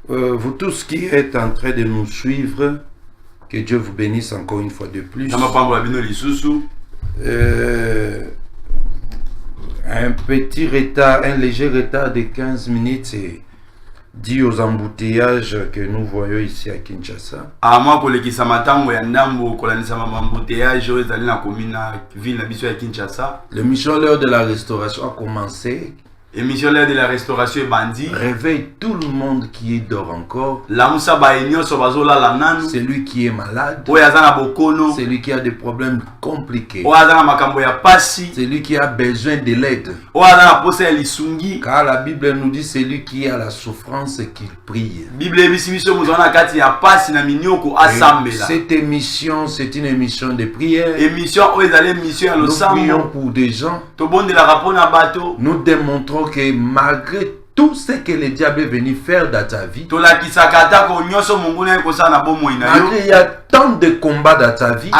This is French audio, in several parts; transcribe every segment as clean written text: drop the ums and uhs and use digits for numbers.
Vous tous qui êtes en train de nous suivre, que Dieu vous bénisse encore une fois de plus. Un petit retard, un léger retard de 15 minutes, c'est dû aux embouteillages que nous voyons ici à Kinshasa. L'émission L'heure de la restauration a commencé. Émission L'heure de la restauration est bandit. Réveille tout le monde qui dort encore. Celui qui est malade. Celui qui a des problèmes compliqués. Celui qui a besoin de l'aide. Car la Bible nous dit celui qui a la souffrance qu'il prie. Cette émission, c'est une émission de prière. Nous prions pour des gens. Nous démontrons que malgré tout ce que le diable est venu faire dans ta vie, malgré il y a tant de combats dans ta vie,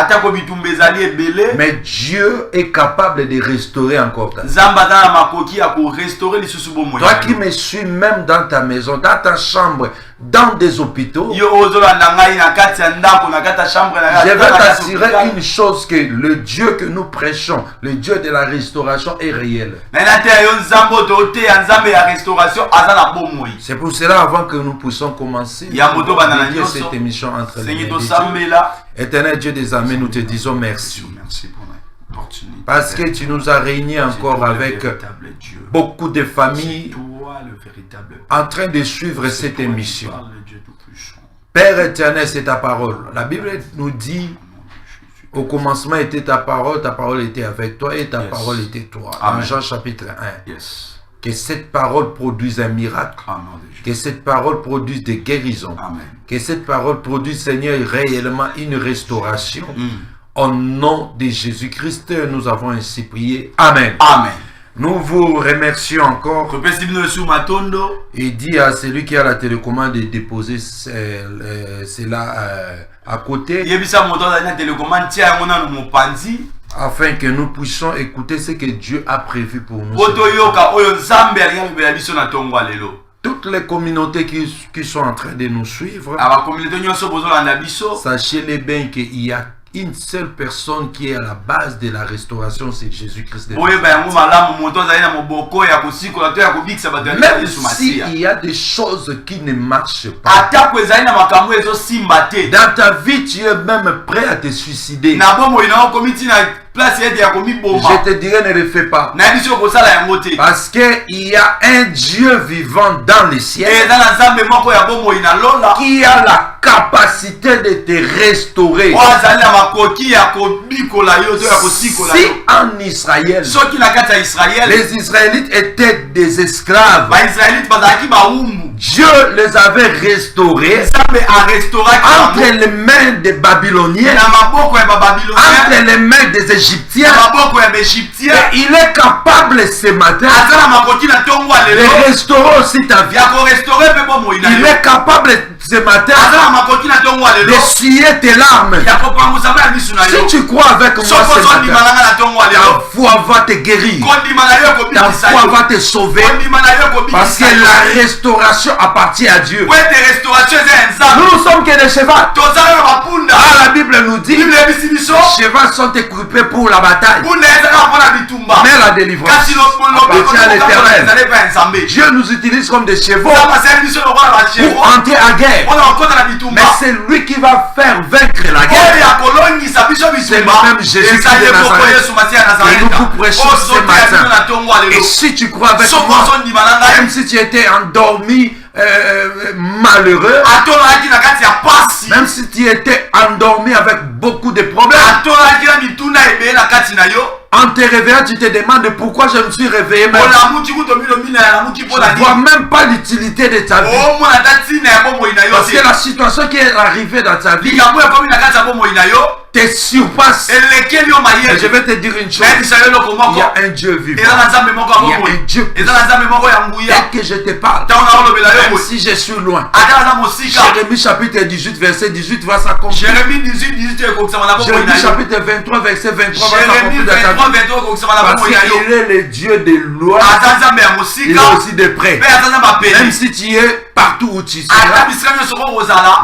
mais Dieu est capable de restaurer encore ta vie. Toi qui me suis même dans ta maison, dans ta chambre, dans des hôpitaux, je vais t'assurer une chose, que le Dieu que nous prêchons, le Dieu de la restauration, est réel. C'est pour cela, avant que nous puissions commencer cette émission entre les mains de Dieu, Éternel Dieu des armées, nous te disons merci. Parce que tu nous as réunis encore avec beaucoup de familles en train de suivre cette émission. Père éternel, c'est ta parole. La Bible nous dit, au commencement était ta parole était avec toi et ta parole était toi. Dans Jean chapitre 1. Que cette parole produise un miracle. Que cette parole produise des guérisons. Que cette parole produise, Seigneur, réellement une restauration. Au nom de Jésus-Christ, nous avons ainsi prié. Amen. Amen. Nous vous remercions encore. Et dit à celui qui a la télécommande de déposer cela à côté, afin que nous puissions écouter ce que Dieu a prévu pour nous. Toutes les communautés qui sont en train de nous suivre, sachez-les bien qu'il y a une seule personne qui est à la base de la restauration, c'est Jésus-Christ. Même s'il y a des choses qui ne marchent pas, dans ta vie, tu es même prêt à te suicider. Je te dirais, ne le fais pas. Parce qu'il y a un Dieu vivant dans les cieux qui a la capacité de te restaurer. Si en Israël, les Israélites étaient des esclaves, Dieu les avait restaurés entre les mains des Babyloniens, entre les mains des Égyptiens. Et il est capable ce matin de restaurer aussi ta vie. Il est capable ce matin d'essuyer tes larmes. Si tu crois avec moi ce matin, ta foi va te guérir, ta foi va te sauver, parce que la restauration appartient à Dieu. Nous ne sommes que des chevaux. La Bible nous dit, les chevaux sont équipés pour la bataille, mais la délivrance appartient à l'Éternel. Dieu nous utilise comme des chevaux pour entrer à guerre. Mais c'est lui qui va faire vaincre la guerre. C'est le même Jésus de Nazareth que nous vous prêchons ce matin. Et si tu crois avec moi, même si tu étais endormi, malheureux, même si tu étais endormi avec beaucoup de problèmes, en te réveillant, tu te demandes pourquoi je me suis réveillé même. Je ne vois même pas l'utilité de ta vie. Parce que la situation qui est arrivée dans ta vie te surpasse. Et je vais te dire une chose. Il y a un Dieu vivant. Il y a un Dieu puissant. Dès que je te parle, même si je suis loin, Jérémie chapitre 18 verset 18 va s'accomplir. Jérémie chapitre 23 verset 23 va s'accomplir dans ta vie. Parce qu'il est le Dieu de loi. il est aussi de près. Même si tu es partout où tu seras,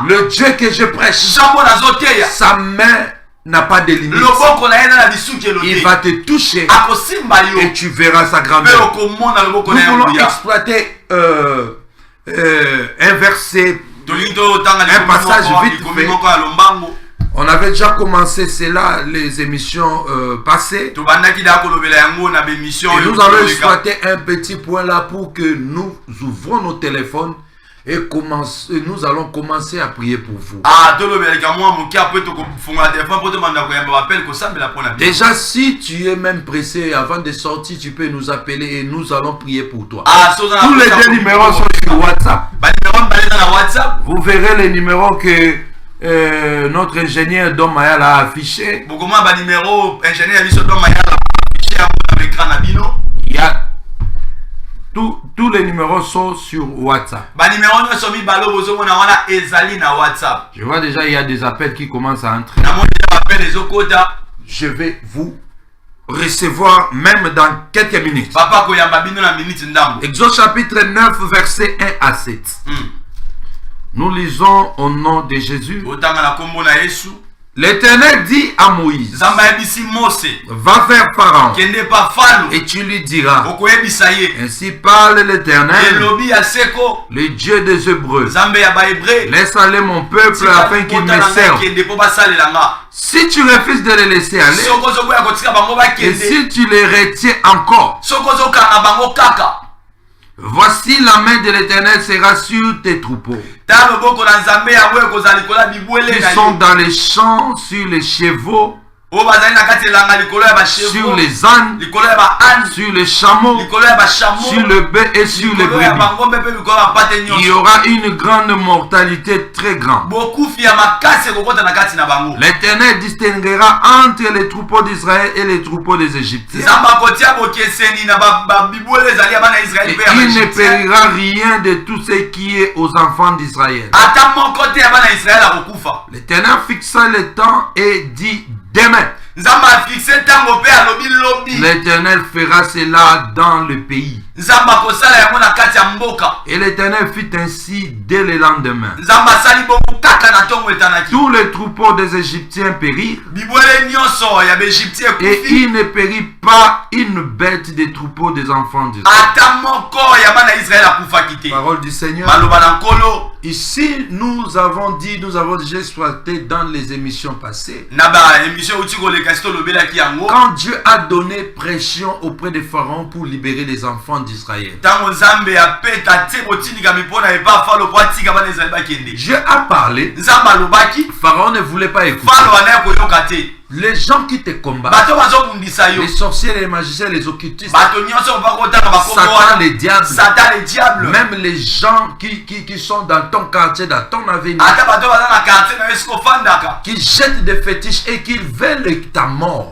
le Dieu que je prêche, sa main n'a pas de limite. Il va te toucher et tu verras sa grandeur. Nous voulons exploiter un verset, un passage vite fait. On avait déjà commencé cela les émissions passées. Et nous allons exploiter un petit point là pour que nous ouvrons nos téléphones et nous allons commencer à prier pour vous. Déjà, si tu es même pressé avant de sortir, tu peux nous appeler et nous allons prier pour toi. Tous les deux numéros sont sur WhatsApp. Vous verrez les numéros que notre ingénieur Dom Mayal a affiché. Il y a tous les numéros sont sur WhatsApp. Je vois déjà il y a des appels qui commencent à entrer. Je vais vous recevoir même dans quelques minutes. Exode chapitre 9 verset 1 à 7. Nous lisons au nom de Jésus. L'Éternel dit à Moïse, va vers Pharaon et tu lui diras, ainsi parle l'Éternel, le Dieu des Hébreux, laisse aller mon peuple afin qu'il me serve. Si tu refuses de les laisser aller, et si tu les retiens encore, voici la main de l'Éternel sera sur tes troupeaux, qui sont dans les champs, sur les chevaux, sur les ânes, sur les chameaux, sur le bœuf et sur les brebis. Il y aura une grande mortalité très grande. L'Éternel distinguera entre les troupeaux d'Israël et les troupeaux des Égyptiens. Et il ne périra rien de tout ce qui est aux enfants d'Israël. L'Éternel fixa le temps et dit demain. L'Éternel fera cela dans le pays. Et l'Éternel fit ainsi dès le lendemain. Tous les troupeaux des Égyptiens périrent. Et il ne périt pas une bête des troupeaux des enfants d'Israël. Parole du Seigneur. Ici, nous avons déjà exploité dans les émissions passées. Quand Dieu a donné pression auprès de Pharaon pour libérer les enfants d'Israël, Dieu a parlé. Pharaon ne voulait pas écouter. Les gens qui te combattent, les sorciers, les magiciens, les occultistes, Satan, les diables, même les gens qui sont dans ton quartier, dans ton avenir, qui jettent des fétiches et qui veulent ta mort.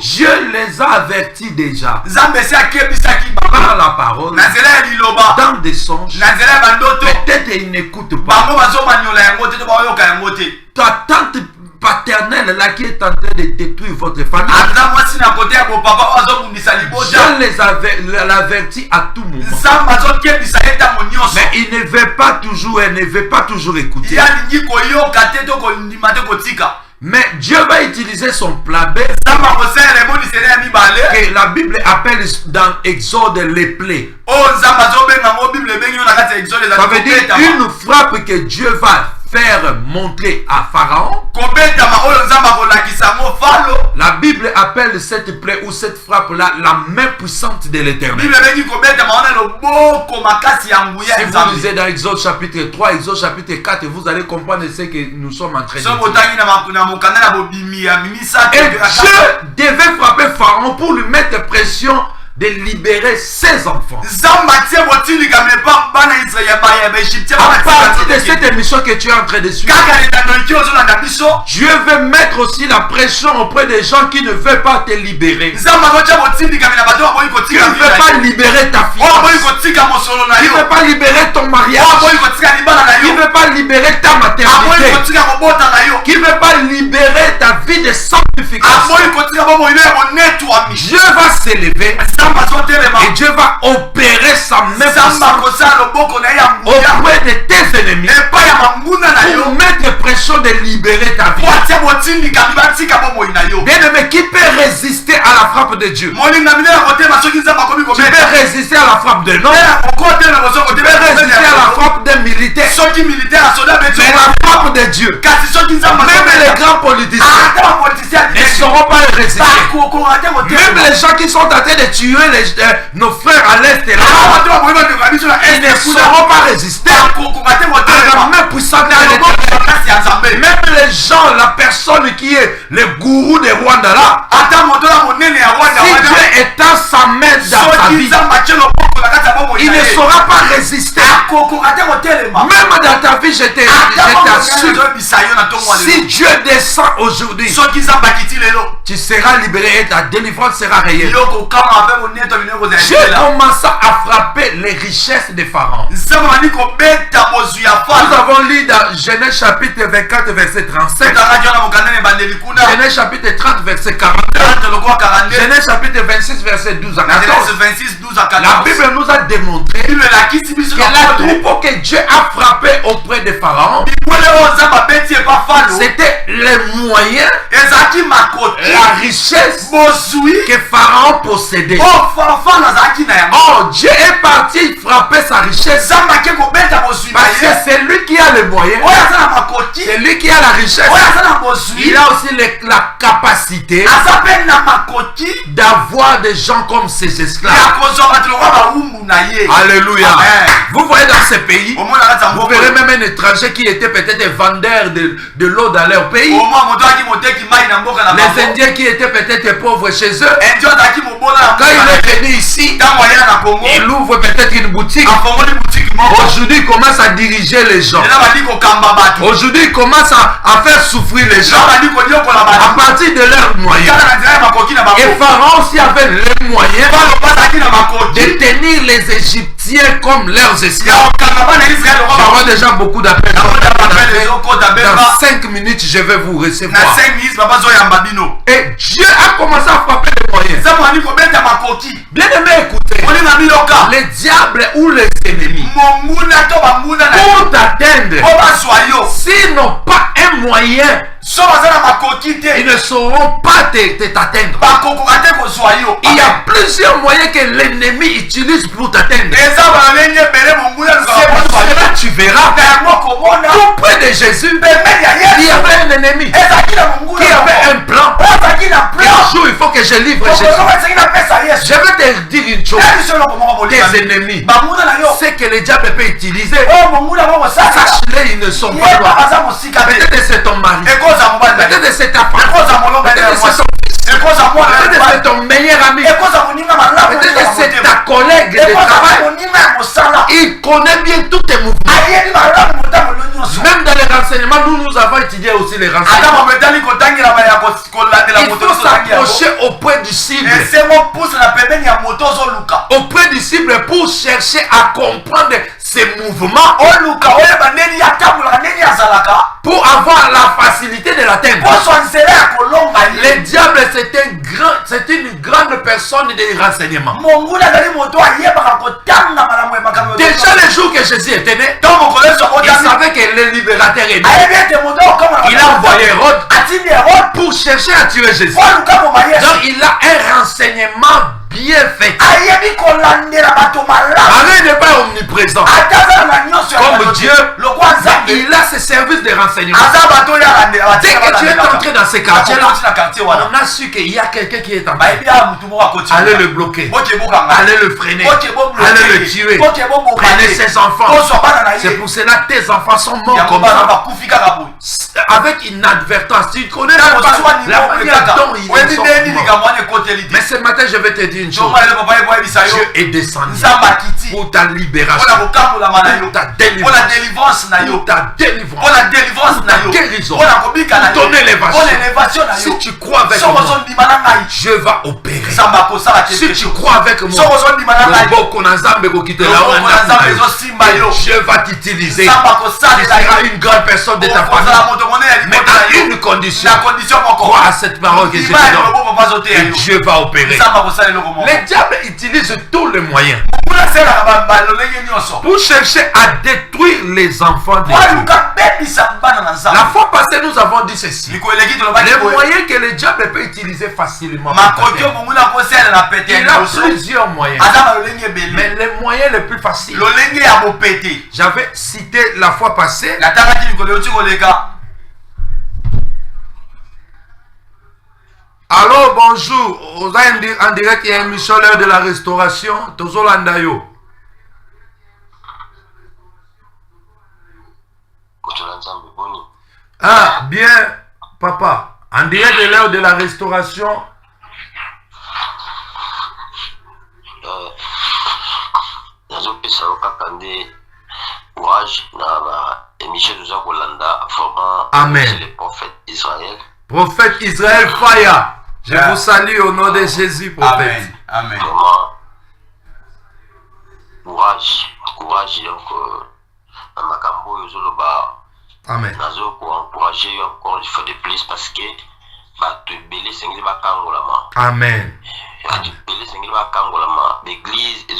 Dieu les a avertis déjà par la parole, dans des songes. Peut-être ils n'écoutent pas. Ta tante paternelle là qui est en train de détruire votre famille, je les avertis à tout moment. Mais il ne veut pas toujours, elle ne veut pas toujours écouter. Mais Dieu va utiliser son plat que la Bible appelle dans Exode les plaies. Ça veut dire une frappe que Dieu va faire montrer à Pharaon. La Bible appelle cette plaie ou cette frappe là la main puissante de l'Éternel. Si vous lisez dans Exode chapitre 3, Exode chapitre 4, vous allez comprendre ce que nous sommes en train de dire. Et Dieu devait frapper Pharaon pour lui mettre pression de libérer ses enfants. À partir de cette émission que tu es en train de suivre, Dieu veut mettre aussi la pression auprès des gens qui ne veulent pas te libérer, qui ne veulent pas libérer ta fille, qui ne veulent pas libérer ton mariage, qui ne veulent pas libérer ta maternité, qui ne veulent pas libérer ta vie de sanctification. Dieu va s'élever et Dieu va opérer sa main auprès de tes ennemis pour mettre pression de libérer ta vie. Bien-aimé, qui peut résister à la frappe de Dieu? Tu peux résister à la frappe de l'homme. Tu peux résister à la frappe des militaires. Mais la frappe de Dieu, même les grands politiciens ne sauront pas le résister. Même les gens qui sont en train de tuer nos frères à l'est et là, ils ne sauront pas résister à la main puissante de l'Éternel. Même les gens, la personne qui est le gourou de Rwanda là, si Dieu étend sa main dans ta vie, il ne saura pas résister. Même dans ta vie, je t'assure, si Dieu descend aujourd'hui, tu seras libéré et ta délivrance sera réelle. Dieu commença à frapper les richesses des pharaons. Nous avons lu dans Genèse chapitre 24 verset 37, Genèse chapitre 30 verset 42, Genèse chapitre 26 verset 12 à 14. La Bible nous a démontré que la troupe que Dieu a frappé auprès des pharaons, c'était les moyens, la richesse que Pharaon possédait. Oh, Dieu est parti frapper sa richesse parce que c'est lui qui a les moyens, c'est lui qui a la richesse. Il a aussi la capacité d'avoir des gens comme ses esclaves. Alléluia. Vous voyez dans ces pays, vous verrez même un étranger qui était peut-être vendeur de l'eau dans leur pays. Les Indiens qui étaient peut-être pauvres chez eux, quand il est venu ici, il ouvre peut-être une boutique. Aujourd'hui, il commence à diriger les gens. Aujourd'hui, il commence à faire souffrir les gens à partir de leurs moyens. Et Pharaon aussi avait les moyens de tenir les Égyptiens comme leurs esclaves. J'aurai déjà beaucoup d'appels. Dans 5 minutes, je vais vous recevoir. Et Dieu a commencé à frapper les moyens. Bien aimé, écoutez. Les diables ou les ennemis, pour t'atteindre, s'ils n'ont pas un moyen, ils ne sauront pas t'atteindre. Il y a plusieurs moyens que l'ennemi utilise pour t'atteindre. C'est pour cela que tu verras tout près de Jésus, il y avait un ennemi qui avait un plan. Et un jour, il faut que je livre Jésus. Je vais te dire une chose. Tes ennemis, c'est que le diable peut utiliser. Sache-les, ils ne sont pas loin. Peut-être c'est ton mari. Peut-être c'est ta femme. Peut-être c'est son fils. Peut-être c'est ton meilleur ami. Peut-être c'est ta collègue de travail. Il connaît bien tous tes mouvements. Même dans les renseignements, nous avons étudié aussi les renseignements. Il faut s'approcher auprès du cible. Auprès du cible pour chercher à comprendre ses mouvements. Pour avoir la facilité de l'atteindre. Le diable, c'est une grande personne de renseignement. Déjà le jour que Jésus était né, il savait que le libérateur est né. Il a envoyé Hérode pour chercher à tuer Jésus. Donc il a un renseignement bien fait. Arrête n'est pas omniprésent comme Dieu. Il a ses services de renseignement. Dès que tu es entré dans ces quartiers-là, on a su qu'il y a quelqu'un qui est en train. Allez le bloquer, allez le freiner, allez le tuer, prenez ses enfants. C'est pour cela que tes enfants sont morts comme ça. Avec inadvertance, tu connais la manière dont il est sorti. Mais ce matin, je vais te dire une chose. Dieu est descendu pour ta libération, pour ta délivrance, pour ta guérison, pour ton élévation. Si tu crois avec moi, Dieu va opérer. Si tu crois avec moi, Dieu va t'utiliser. Tu seras une grande personne de ta famille. Mais à une condition, crois à cette parole que je te donne. Et Dieu va opérer. Les diables utilisent tous les moyens pour chercher à détruire les enfants de Dieu. La fois passée, nous avons dit ceci. Les moyens que le diable peut utiliser facilement. Il a plusieurs moyens. Mais les moyens les plus faciles, j'avais cité la fois passée. Alors bonjour, vous êtes en direct, il y a une émission l'heure de la restauration. Tozolandayo. Ah, bien, papa. En direct de l'heure de la restauration. Amen. Prophète Israël Faya. Je vous salue au nom de Jésus, prophète. Amen. Courage, donc, Amen. Encourager encore une fois de plus parce que Amen. L'église est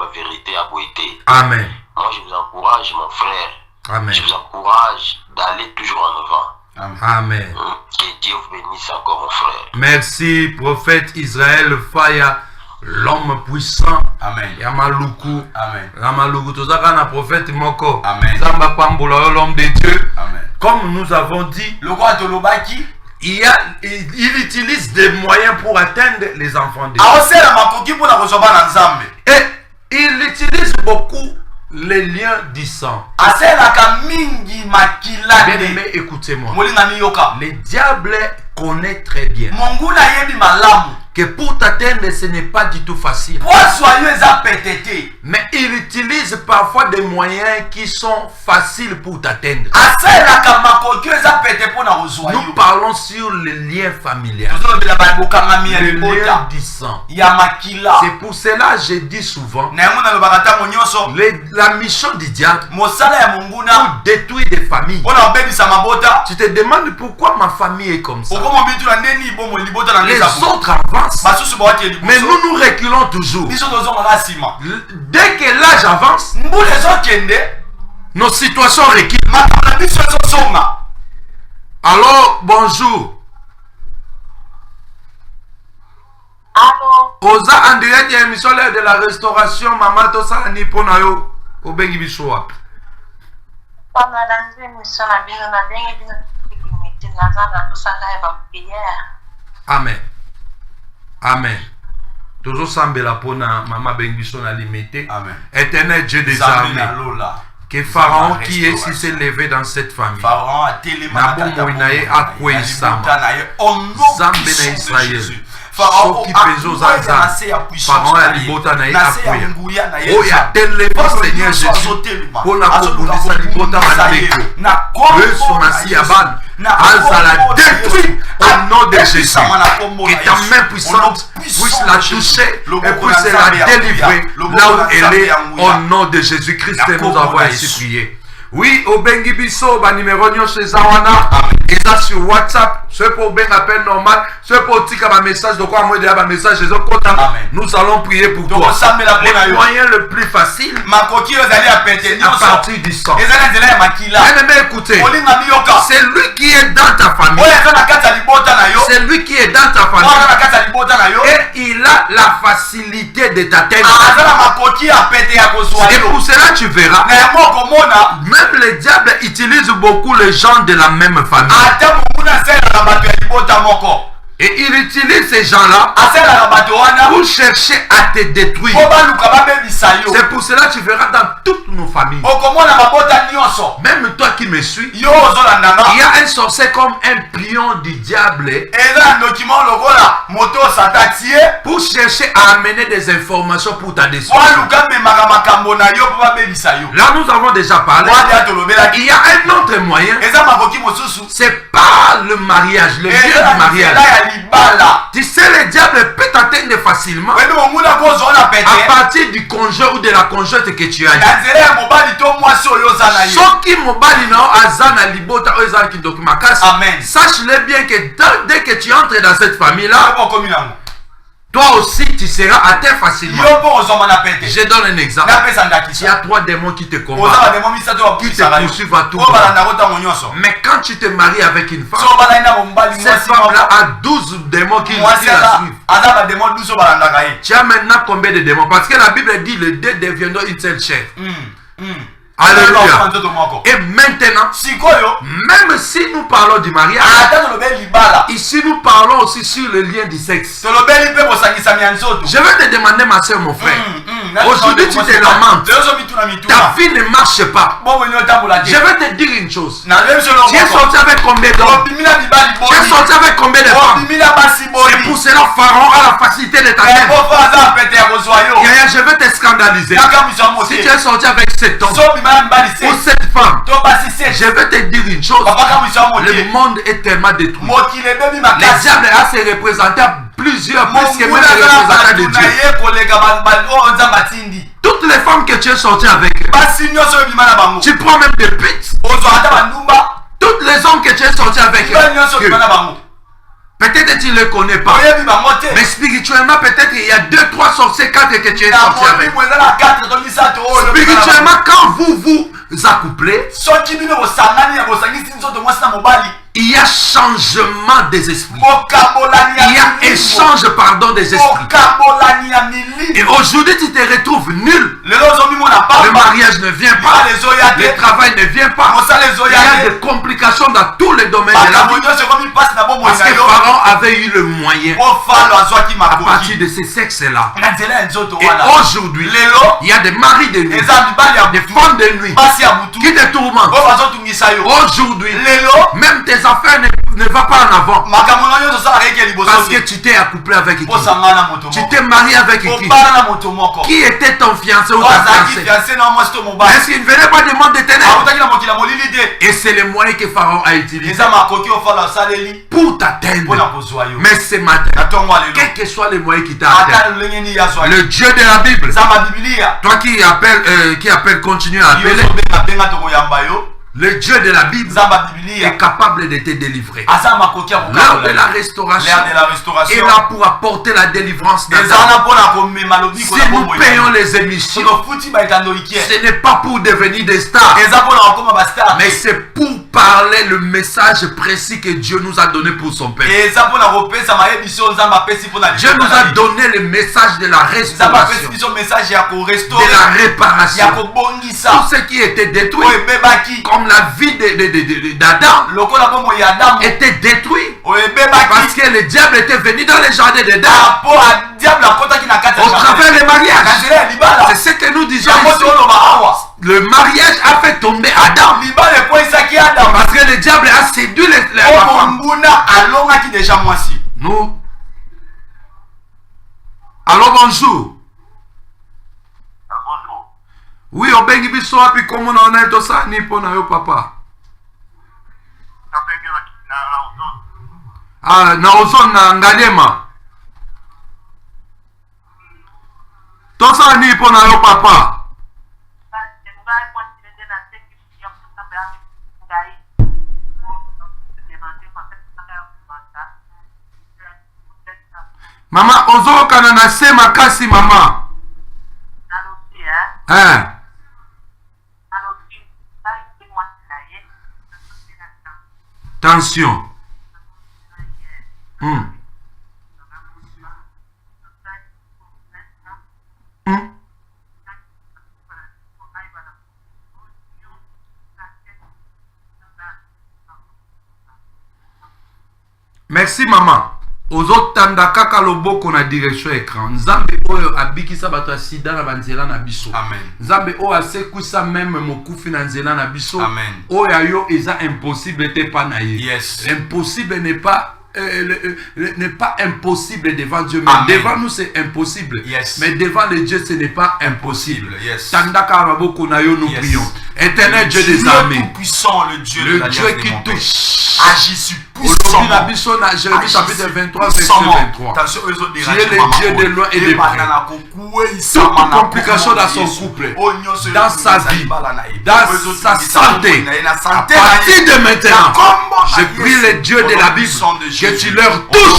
la vérité à beauté. Amen. Moi je vous encourage mon frère. Amen. Je vous encourage d'aller toujours en avant. Amen. Que Dieu vous bénisse encore mon frère. Merci prophète Israël Faya, l'homme puissant. Amen. Yamaluku. Amen. Yamaluku. Tozaka na prophète Moko. Amen. Zamba Pambola, l'homme de Dieu. Amen. Comme nous avons dit, le roi de Lobaki, il utilise des moyens pour atteindre les enfants de Dieu. Et il utilise beaucoup les liens du sang. Bien-aimé, écoutez-moi. Le diable connaît très bien que pour t'atteindre, ce n'est pas du tout facile. Mais il utilise parfois des moyens qui sont faciles pour t'atteindre. Nous parlons sur le lien familial, le lien du sang. C'est pour cela que je dis souvent, la mission du diable pour détruire des familles. Tu te demandes pourquoi ma famille est comme ça. Les autres avancent, mais nous reculons toujours. Dès que l'âge avance, nos situations reculent. Alors, bonjour. Oza en direct, il y a une émission de la restauration. Maman Tosa ni ponayo au bengi bishoa. Amen. Amen. Toujours semble la pona maman bengi biso na limité. Amen. Éternel Dieu des armées. Que Pharaon qui est si s'est levé dans cette famille. Pharaon a télémané à quoi il s'en Zambe na Israël. Soki pezo zaza. Pharaon a libota na akwea. Oya telema Seigneur Jésus. Pona kobundisa libota maneko. Yesu Masi Aban. Azala détruit au nom de Jésus. Que ta main puissante puisse la toucher et puisse la délivrer là où elle est au nom de Jésus-Christ. Nous avons ainsi prié. Oui, au bengi biso, ba numéro nyo chez Zawana, et ça sur WhatsApp, ce pour ben appel normal, ce pour tika ba message, de quoi moi de ba message, nous allons prier pour toi. Le moyen le plus facile, c'est à partir du sang. Bien-aimé, écoutez, c'est lui qui est dans ta famille. C'est lui qui est dans ta famille. Et il a la facilité de t'atteindre. Et pour cela, tu verras. Même le diable utilise beaucoup les gens de la même famille. Et il utilise ces gens-là pour chercher à te détruire. C'est pour pour cela tu verras dans toutes nos familles. Même toi qui me suis, il y a un sorcier comme un pion du diable pour chercher à amener des informations pour ta destruction. Là nous avons déjà parlé. Il y a un autre moyen. C'est pas le mariage, le lieu du mariage. Tu sais, le diable peut t'atteindre facilement à partir du conjoint ou de la conjointe que tu as. Sache-le bien que dès que tu entres dans cette famille-là, toi aussi tu seras atteint facilement. Je donne un exemple. Il y a 3 démons qui te combattent, qui te poursuivent à tout moment. Mais quand tu te maries avec une femme, cette femme-là a 12 démons qui la suivent. Tu as maintenant combien de démons? Parce que la Bible dit les deux deviendront une seule chair. Alléluia. Et maintenant, même si nous parlons du mariage, ici nous parlons aussi sur le lien du sexe. Je vais te demander, ma soeur, mon frère, aujourd'hui tu te lamentes, ta vie ne marche pas. Je vais te dire une chose. Tu es sorti avec combien d'hommes? Tu es sorti avec combien de femmes? C'est pour cela Pharaon a la facilité de t'atteindre. Je vais te scandaliser. Si tu es sorti avec cet homme ou cette femme, je vais te dire une chose. Le monde est tellement détruit. Les diables a se représenté à plusieurs, plus que même les représentants de Dieu. Toutes les femmes que tu es sorti avec, tu prends même des putes. Toutes les hommes que tu es sorti avec, peut-être tu ne les connais pas. Mais spirituellement, peut-être il y a 2, 3 sorciers, 4 que tu es sorti avec. Spirituellement, quand vous vous accouplez, il y a changement des esprits. Il y a échange, pardon, des esprits. Et aujourd'hui, tu te retrouves nul. Le mariage ne vient pas. Le travail ne vient pas. Il y a des complications dans tous les domaines de la vie. Parce que Pharaon avait eu le moyen à partir de ces sexes-là. Et aujourd'hui, il y a des maris de nuit, des femmes de nuit qui te tourmentent. Aujourd'hui, même tes affaires ne vont pas en avant. Parce que tu t'es accouplé avec qui? Tu t'es marié avec qui? Qui était ton fiancé ou ta fiancée? Est-ce qu'il ne venait pas du monde des ténèbres? Et c'est le moyen que Pharaon a utilisé pour t'atteindre. Mais ce matin, quel que soit le moyen qui t'a atteint, le Dieu de la Bible, toi qui appelle, continue à appeler. Le Dieu de la Bible est capable de te délivrer. L'heure de la restauration est là pour apporter la délivrance dans ta vie. Si nous payons les émissions, ce n'est pas pour devenir des stars, mais c'est pour parler le message précis que Dieu nous a donné pour son peuple. Dieu nous a donné le message de la restauration, de la réparation. Tout ce qui était détruit, comme la vie d'Adam était détruit, parce que le diable était venu dans les jardins d'Éden au travers du mariage. C'est ce que nous disons ici. Le mariage a fait tomber Adam, parce que le diable a séduit les femmes. Nous, allô, bonjour. Oui, obengi biso wapi komo na ona etosa ni po na yo papa. Ah, na ozon na Ngalema. Tosa ni po na yo papa. Mama ozo kana na se makasi mama. Tension. Merci maman. ozotanda kaka loboko na direction écran. Nzambe oyo abikisa bato sida na banzela na biso. Amen. Nzambe oyo asekwisa même mokufi na nzela na biso. Amen. Oyo yo eza impossible te pa na ye. Yes. Impossible n'est pas impossible devant Dieu, mais Amen. devant nous c'est impossible. Yes. Mais devant les dieux ce n'est pas impossible. Yes. Tandaka raboko na yo nous Yes. prions. Éternel Dieu des Dieu armées, puissant, le Dieu le de Dieu l'Alliance qui des montagnes. touche. Agis sur puissant. Jérémie chapitre 23 verset 23. Tu es le Dieu de loin et de près. Toute complication dans son couple, dans sa vie, dans sa santé, à partir de maintenant, je prie le Dieu de la Bible que tu leur touches.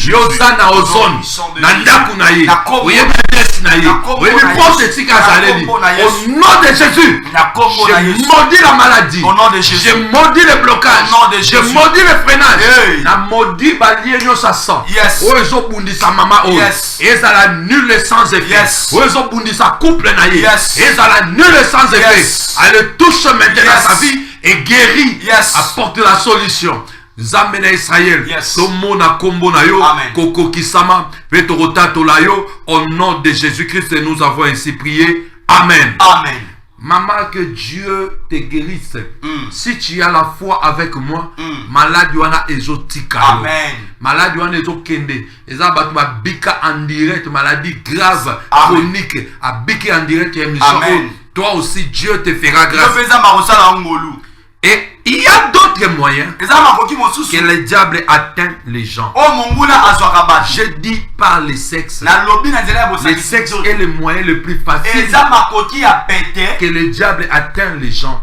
Yosana ozone nandaku na ye oyebi adresse na ye oyebi poste etika azaleli au nom de Jésus je maudis la maladie je maudis le blocage je maudis le freinage na maudis balie nyonso ya sang oyo ezobundisa mama oyo ezala nul sans effet oyo ezobundisa couple na ye ezala nul sans effet elle touche maintenant sa vie et guérit apporte la solution. Nzambe na Israël, tomona kombo na yo, koko kisama, petorotato la yo, au nom de Jésus-Christ, nous avons ainsi prié. Amen. Amen. Maman, que Dieu te guérisse. Si tu as la foi avec moi, malade wana ezotika. Amen. Malade wana ezokende. Ezabatu ba bika en direct, maladie grave, chronique, a bika en direct émission. Toi aussi, Dieu te fera grâce. Et il y a d'autres moyens que le diable atteint les gens. Je dis par le sexe. Le sexe est le moyen le plus facile que le diable atteint les gens.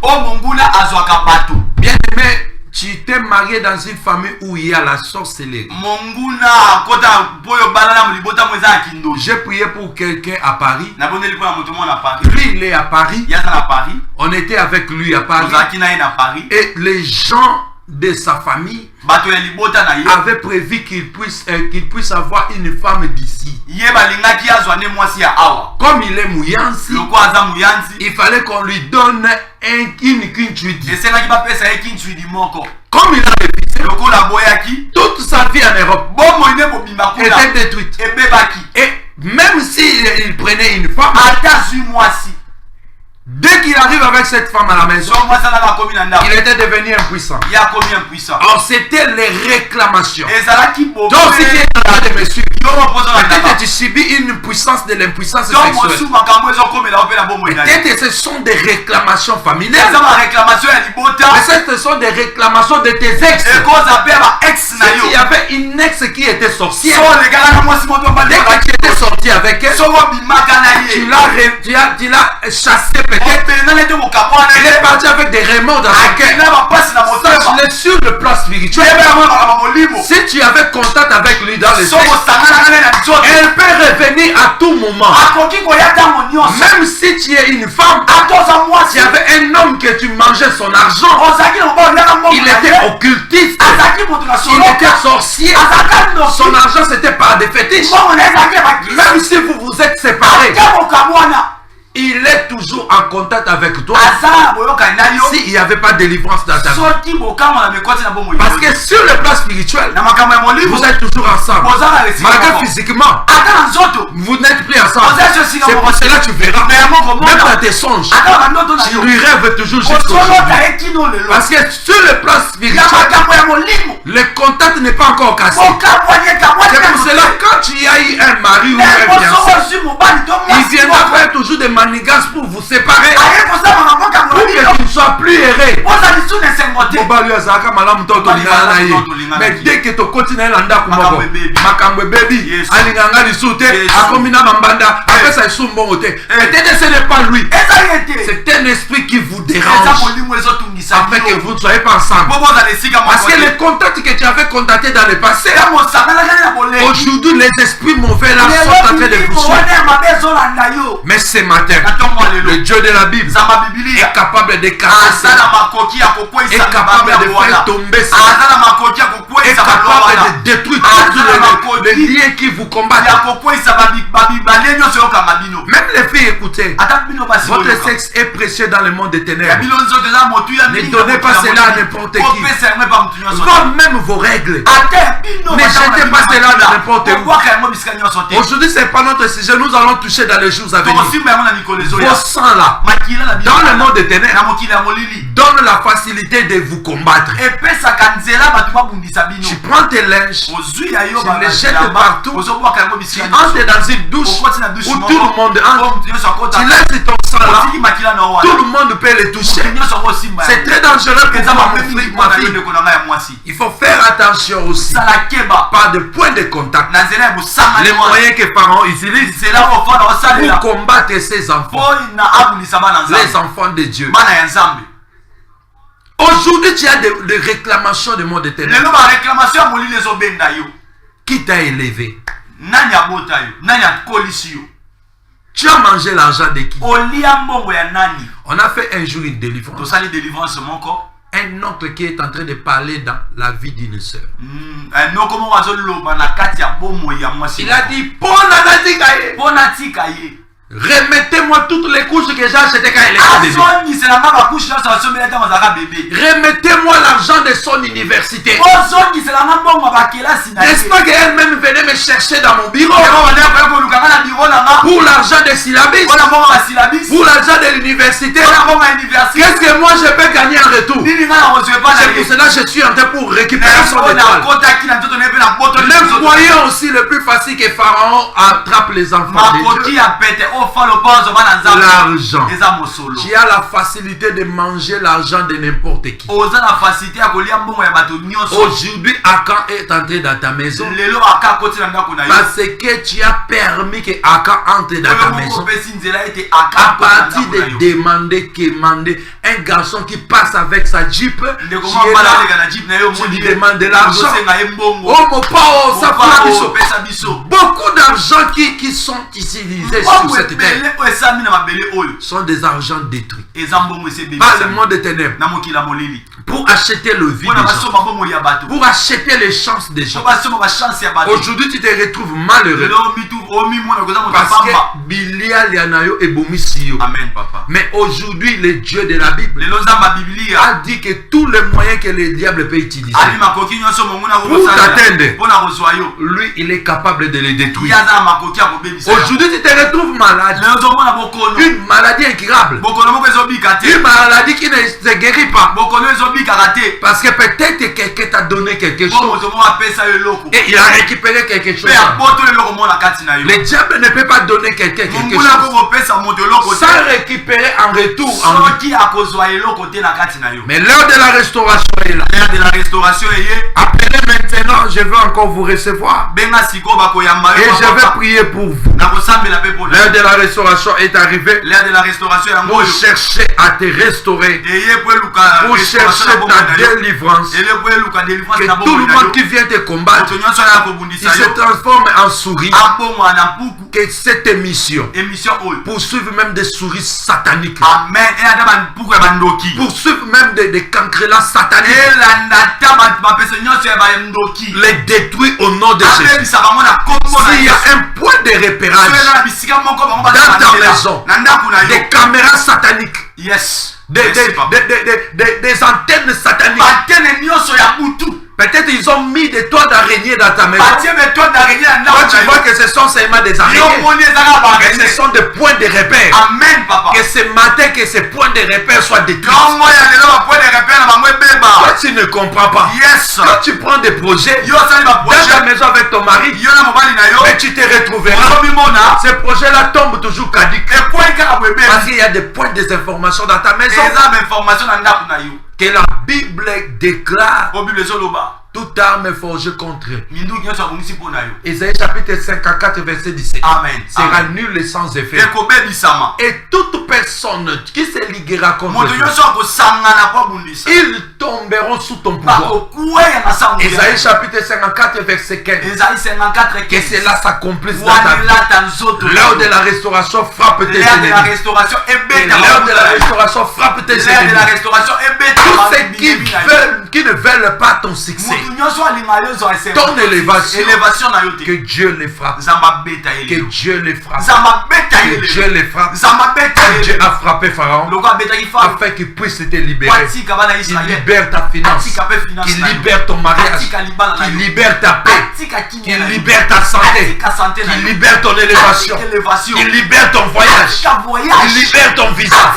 Bien aimé, tu t'es marié dans une famille où il y a la sorcellerie. J'ai prié pour quelqu'un à Paris. Lui, il est à Paris. On était avec lui à Paris. Et les gens de sa famille avaient prévu qu'il puisse avoir une femme d'ici. Comme il est Mouyansi, il fallait qu'on lui donne une quintuidi. Comme il a refusé, toute sa vie en Europe était détruite. Et même s'il prenait une femme, dès qu'il arrive avec cette femme à la maison, il était devenu impuissant. Alors c'était les réclamations. Donc si tu es en train de me suivre, peut-être tu subis une puissance de l'impuissance sexuelle. Peut-être ce sont des réclamations familiales. Mais ce sont des réclamations de tes ex. Si il y avait une ex qui était sorcière, dès que tu étais sorti avec elle, tu l'as chassé peut-être. Il est parti avec des remords dans son cœur. Sache-le sur le plan spirituel. Si tu avais contact avec lui dans le sexe, elle peut revenir à tout moment. Même si tu es une femme, tu avais un homme que tu mangeais son argent, il était occultiste, il était sorcier, son argent c'était par des fétiches. Même si vous vous êtes séparés, il est toujours en contact avec toi. S'il n'y avait pas de délivrance dans ta vie. Parce que sur le plan spirituel, vous êtes toujours ensemble. Malgré physiquement, vous n'êtes plus ensemble. C'est pour cela que tu verras. Même dans tes songes, tu lui rêves toujours jusqu'aujourd'hui. Parce que sur le plan spirituel, le contact n'est pas encore cassé. C'est pour cela que quand tu as eu un mari ou un fiancé, il viendra faire toujours des manigances pour vous séparer, pour que tu ne sois plus erré. Mais dès que tu continues à makamwe baby, alinganga lisute, akomina mambanda, après ça ils peut-être ce n'est pas lui. C'est un esprit qui vous dérange, afin que vous ne soyez pas ensemble. Parce que les contacts que tu avais contactés dans le passé, aujourd'hui les esprits mauvais là sont en train de vous suivre. Mais ce matin, le Dieu de la Bible est capable de casser est capable de faire tomber ça. Est capable de détruire tous les liens qui vous combattent. Même les filles, écoutez, votre sexe est précieux dans le monde des ténèbres. Ne donnez pas cela à n'importe qui. Même vos règles. Ne jetez pas cela à n'importe où. Aujourd'hui, ce n'est pas notre sujet. Nous allons toucher dans les jours à venir. Vos sangs là, dans le monde des ténèbres, donne la facilité de vous combattre. Tu prends tes linges, tu les jettes partout, tu entres dans une douche où tout le monde entre, tu laisses ton sang là, tout le monde peut le toucher. C'est très dangereux pour moi, ma fille. Il faut faire attention aussi par des points de contact. Les moyens que Pharaon utilise pour combattre ses enfants, les enfants de Dieu. Aujourd'hui, tu as des réclamations du monde éternel. Qui t'a élevé? Tu as mangé l'argent de qui? On a fait un jour une délivrance. Un oncle qui est en train de parler dans la vie d'une soeur. Il a dit, remettez-moi toutes les couches que j'ai achetées quand elle était bébé. Remettez-moi l'argent de son université. N'est-ce pas qu'elle-même venait me chercher dans mon bureau pour l'argent des syllabis, pour l'argent de l'université? Qu'est-ce que moi je peux gagner en retour? C'est pour cela que je suis en train pour récupérer son étoile. Le moyen aussi le plus facile que Pharaon attrape les enfants de Dieu, l'argent. Tu as la facilité de manger l'argent de n'importe qui. Aujourd'hui, Akan est entré dans ta maison parce que tu as permis que Akan entre dans ta maison. À partir de demander, un garçon qui passe avec sa jeep, tu lui demandes de l'argent. Beaucoup d'argent qui sont utilisés sur cette terre sont des argents détruits par le monde des ténèbres pour acheter le vie des gens, pour acheter les chances des gens. Aujourd'hui, tu te retrouves malheureux parce que Bilial Yanayo et Bomisio. Mais aujourd'hui, le Dieu de la Bible a dit que tous les moyens que le diable peut utiliser pour t'atteindre, lui, il est capable de les détruire. Aujourd'hui, tu te retrouves malade. Une maladie incurable. Une maladie qui ne se guérit pas. Parce que peut-être que quelqu'un t'a donné quelque chose et il a récupéré quelque chose. Le diable ne peut pas donner quelqu'un quelque chose sans récupérer en retour en lui. Mais l'heure de la restauration est là. Appelez maintenant, je veux encore vous recevoir. Et je vais prier pour vous. L'heure de la restauration est arrivée. Pour chercher à te restaurer, pour chercher ta délivrance, que tout le monde qui vient te combattre, il se transforme en souris. Que cette émission poursuive même des souris sataniques, poursuive même des cancrelats sataniques, les détruit au nom de Jésus. S'il y a un point de repérage dans ta maison, des caméras sataniques, des antennes sataniques, peut-être ils ont mis des toits d'araignée dans ta maison. Toi tu vois que ce sont seulement des araignées, mais ce sont des points de repère. Amen, papa. Que ce matin, que ces points de repère soient détruits. Toi tu ne comprends pas. Quand tu prends des projets dans ta maison avec ton mari, mais tu te retrouveras, ces projets-là tombent toujours caducs. Parce qu'il y a des points de information dans ta maison que la Bible déclare. Toute arme forgée contre eux. Isaïe chapitre 54 verset 17. Amen. Sera nul et sans effet. Et toute personne qui se liguera contre eux, il tomberont sous ton pouvoir. Ésaïe chapitre 54 verset 15. Que cela s'accomplisse dans ta vie. L'heure de la restauration frappe tes ennemis. L'heure de la restauration frappe tes ennemis. Tous ceux qui ne veulent pas ton succès, ton élévation, que Dieu les frappe. Que Dieu les frappe. Que Dieu les frappe. Dieu a frappé Pharaon afin qu'il puisse te libérer. Qu'il libère ta finance, qu'il libère ton mariage, qu'il libère ta paix, qu'il libère ta santé, qu'il libère ton élévation, qu'il libère ton voyage, qu'il libère ton visa.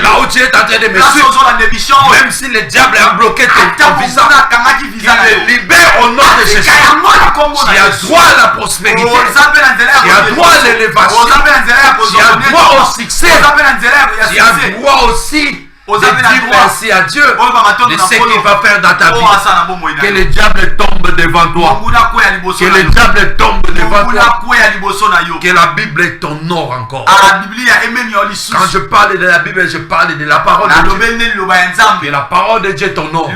Là où tu es en train de me suivre, même si le diable a bloqué ton visa, qu'il le libère au nom de Jésus. Tu as droit à la prospérité, tu as droit à l'élévation, tu as droit au succès, tu as droit aussi de dire merci à Dieu de ce qu'il va faire dans ta vie. Que le diable tombe devant toi. Que le diable tombe devant toi. Que la Bible est ton or encore. Quand je parle de la Bible, je parle de la parole de Dieu. Que la parole de Dieu est ton or.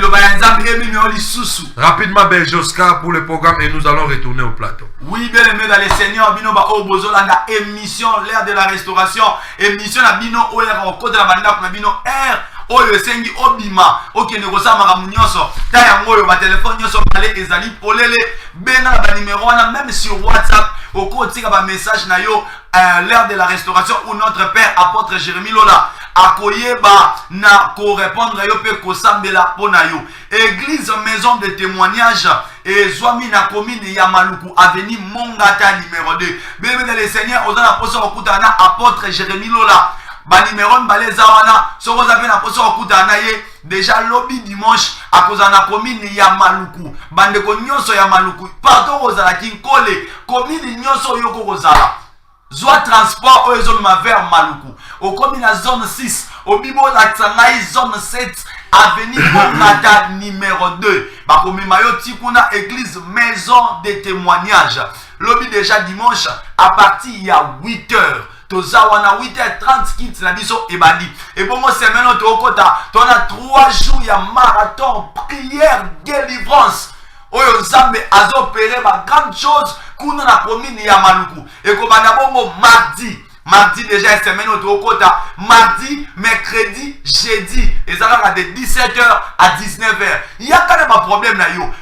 Rapidement, Oscar pour le programme et nous allons retourner au plateau. Oui, bien aimé dans le Seigneur, Bino ba Obozolanga, émission l'ère de la restauration, émission la Bino OR au code de la banda pour la Bino R. Oyo sengi obima okende kosama munyoso ta yango oyo ba téléphone nyoso balé ezali polele bena ba numéro wana même sur WhatsApp okotika ba message na yo l'ère de la restauration ou notre père apôtre Jérémie Lola akoyeba na ko répondre yo pe kosambela pona yo église maison de témoignage et zwami na commune ya Maluku avenue Mongata numéro 2 bébé dans le Seigneur ozana poso okutana apôtre Jérémie Lola ba numéro mbaleza wana soko za pe na poso okutana ye déjà lobby dimanche akoza na commune ya Maluku bandeko nyonso ya Maluku pardon ozala kinkole commune nyonso yoko kozala zwa transport oyo ma vers Maluku au commune à zone 6 au bibo la tsangai zone 7 avenue Mongata numéro 2 ba komema yo tikuna église maison de témoignage lobby déjà dimanche à partir ya 8h tozawana 8h30 kits na biso ebandi et bon moi semaine on okota tona 3 jours ya marathon prière délivrance oyo nzambe azopéré ba grande chose kuna na commune ya Maluku et kobanda bongo mardi déjà semaine on okota mardi mercredi jeudi et ça va de 17h à 19h il y a quand même un problème na yo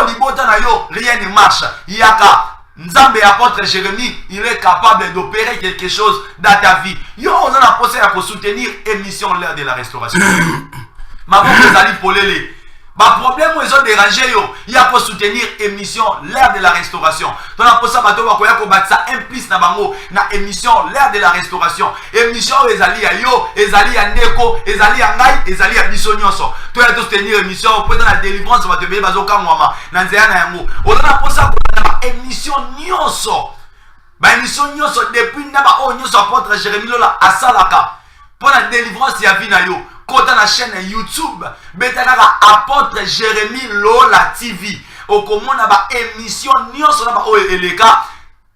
libota na yo rien ne marche yaka Nzambe apôtre Jérémie, il est capable d'opérer quelque chose dans ta vie. Yo, on a posé à soutenir émission l'ère de la restauration. Ma bonne Zali Polele. Ma problème, ils ont dérangé yo. Il y a pour soutenir émission l'ère de la restauration. Donc, on a posé à bateau ko batsa implice na bango na émission l'ère de la restauration. Émission ezali ya yo, ezali ya ndeko, ezali ya ngai, ezali ya biso nyonso. To ya soutenir émission pour dans la délivrance va te payer bazoka ngwama na nzela na yango. On a posé à émission nyonso. Ba émission nyonso depuis na ba o nyonso apôtre Jérémie Lola asalaka pour la délivrance ya vie na yo. Quand dans la chaîne YouTube, betanaka apôtre Jérémie Lola TV. Au comment na ba émission nyonso na ba o eleka.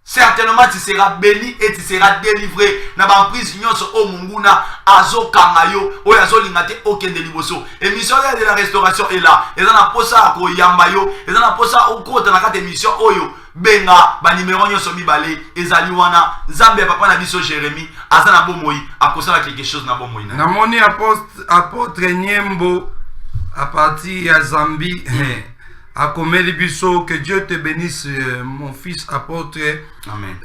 Certainement tu seras béni et tu seras délivré. Na ba prise nyonso o munguna azo kangayo o azo lingate okende liboso. Émission de la restauration est là. Et na posa ko yamba yo, et na posa o kota na kata émission oyo. Benga ba numéro nyonso mibale ezali wana Nzambe papa na biso Jérémie azana bomoi akosala quelque chose na bomoi na moni apôtre Niembo à partir ya Zambie akomeli biso. Que Dieu te bénisse mon fils apôtre. Amen.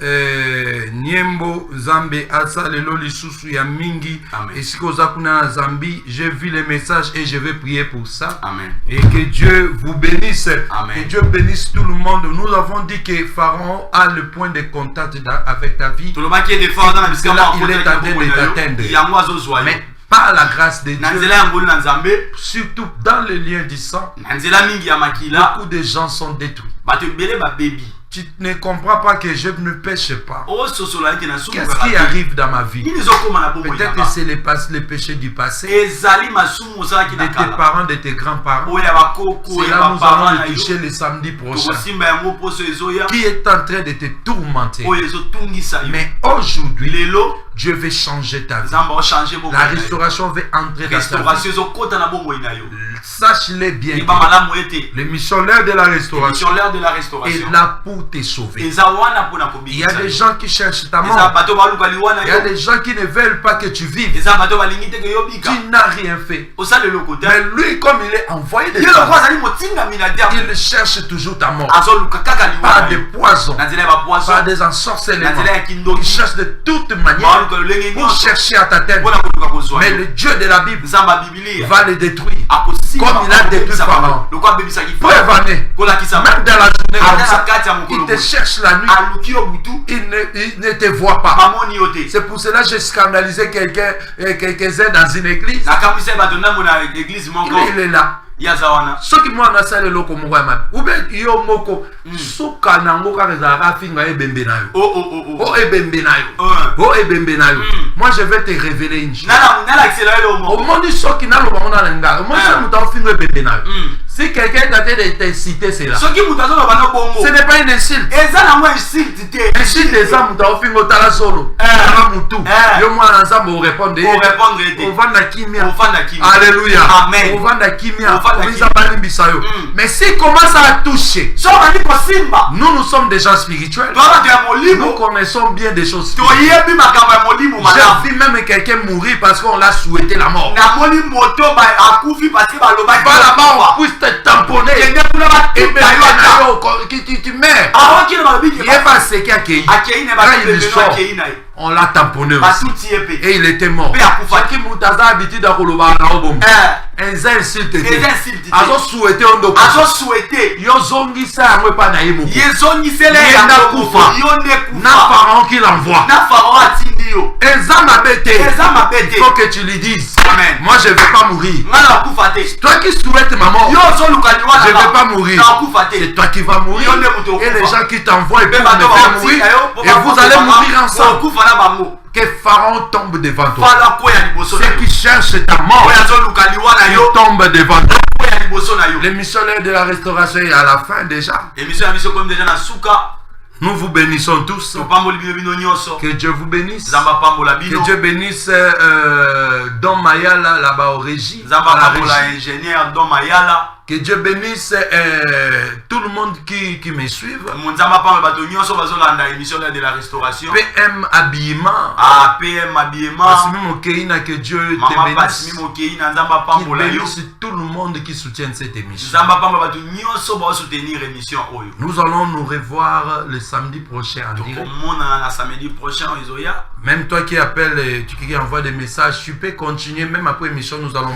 Niembo Zambe asa lelo lisusu ya mingi. Et si kozakuna Zambie, j'ai vu les messages et je vais prier pour ça. Amen. Et que Dieu vous bénisse. Amen. Que Dieu bénisse tout le monde. Nous avons dit que Pharaon a le point de contact avec ta vie. Tout le monde qui est de fort dans la il est en train de t'atteindre. Mais par la grâce de Dieu, surtout dans le lien du sang, beaucoup de gens sont détruits. Tu ne comprends pas que je ne pêche pas. Qu'est-ce qui arrive dans ma vie? Peut-être que c'est les péchés du passé, de tes parents, de tes grands-parents. C'est là nous allons le toucher le samedi prochain. Qui est en train de te tourmenter. Mais aujourd'hui, Dieu veut changer ta vie. La restauration veut entrer dans ta vie. Sache-le bien. Le missionnaire de la restauration est là pour te sauver. Il y a des gens qui cherchent ta mort. Il y a des gens qui ne veulent pas que tu vives. Tu n'as rien fait. Mais lui, comme il est envoyé de Dieu, il cherche toujours ta mort. Par des poisons, par des ensorcellements. Il cherche de toute manière pour chercher à t'atteindre. Mais le Dieu de la Bible va le détruire. Comme il a détruit Pharaon. Preuve en est, même dans la journée comme ça, il te cherche la nuit. Il ne te voit pas. C'est pour cela que j'ai scandalisé quelques-uns dans une église. Il est là. Ce qui m'a dit, c'est le loco mourama. Ou bien yo moko soka nango kaza finga ebembe na yo. Oh ebembe na yo. Oh ebembe na yo. Moi je vais te révéler une chose. Au monde ce qui n'a le monde na nga. Moi je muta finga ebembe na yo. Si quelqu'un t'a te citer cela, ce n'est pas une insulte. Insulte des hommes muta finga tala solo. Mutu. Yo moi ensemble on répondre. On va na kimia. Alléluia. Amen. On va na kimia. Mais s'il commence à toucher, nous sommes des gens spirituels. Nous connaissons bien des choses spirituelles. J'ai vu même quelqu'un mourir parce qu'on l'a souhaité la mort. Va là-bas, on puisse te tamponner. Et tu meurs. Il n'est pas ce qu'il a accueilli. Quand il sort, on l'a tamponné aussi. Et il était mort. Un insulte. Azo souhaité on doit. Azo souhaité. Yo zongi sa ngwe pa na yemo. Yezongi sele ya kufa. Na Pharaon qui l'envoie. Na Pharaon atindi yo. Ezama bete. Ezama bete. Faut que tu lui dises. Amen. Moi je vais pas mourir. Ngala kufa te. Toi qui souhaites ma mort. Yo zo lukani wana. Je vais pas mourir. Na kufa te. C'est toi qui vas mourir. Et les gens qui t'envoient pour me faire mourir. Et vous allez mourir ensemble. Kufa na bango. Que Pharaon tombe devant toi. Ceux qui cherchent ta mort, ils tombent devant toi. Le missionnaire de la restauration est à la fin déjà. Nous vous bénissons tous. Que Dieu vous bénisse. Que Dieu bénisse Don Mayala là-bas au régie. Ingénieur Don Mayala. Que Dieu bénisse tout le monde qui me suit. PM habillement. Ah, PM habillement. Que Dieu te bénisse. Qu'il bénisse tout le monde qui soutient cette émission. Nous allons nous revoir le samedi prochain en direct. Même toi qui appelles, qui envoie des messages, tu peux continuer. Même après l'émission, nous allons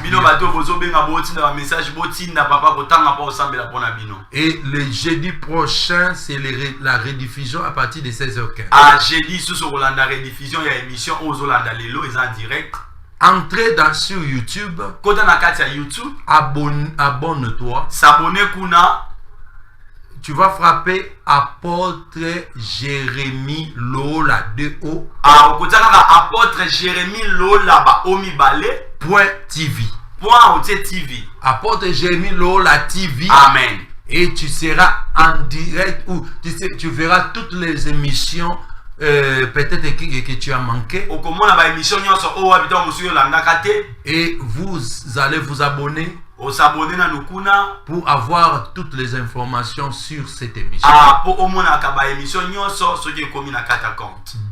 et le jeudi prochain, c'est la rediffusion à partir de 16h15. Ah, jeudi, sur la rediffusion, il y a une émission aux Hollandais Lelo, ils sont en direct. Entrez sur YouTube. Abonne-toi. S'abonner kuna. Tu vas frapper apôtre Jérémie Lola 2O. Apôtre Jérémie Lola ba omibale. .tv. .tv. Apôtre Jérémie Lola TV. Amen. Et tu seras en direct ou tu verras toutes les émissions peut-être que tu as manqué. Et vous allez vous abonner pour avoir toutes les informations sur cette émission.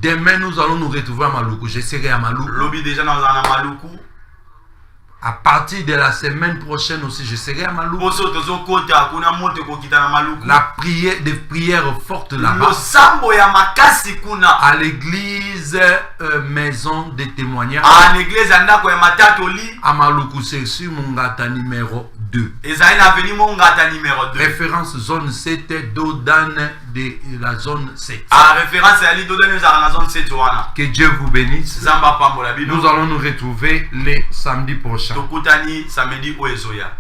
Demain nous allons nous retrouver à Maluku. Je serai à Maluku. À partir de la semaine prochaine aussi, je serai à Maluku. La prière, des prières fortes là-bas. À l'église maison de témoignage. À Maluku, c'est sur Mongata numéro 2. Référence zone 7, Dodan de la zone 7. Que Dieu vous bénisse. Nous allons nous retrouver les samedis prochains. Tokutani samedi oezoya.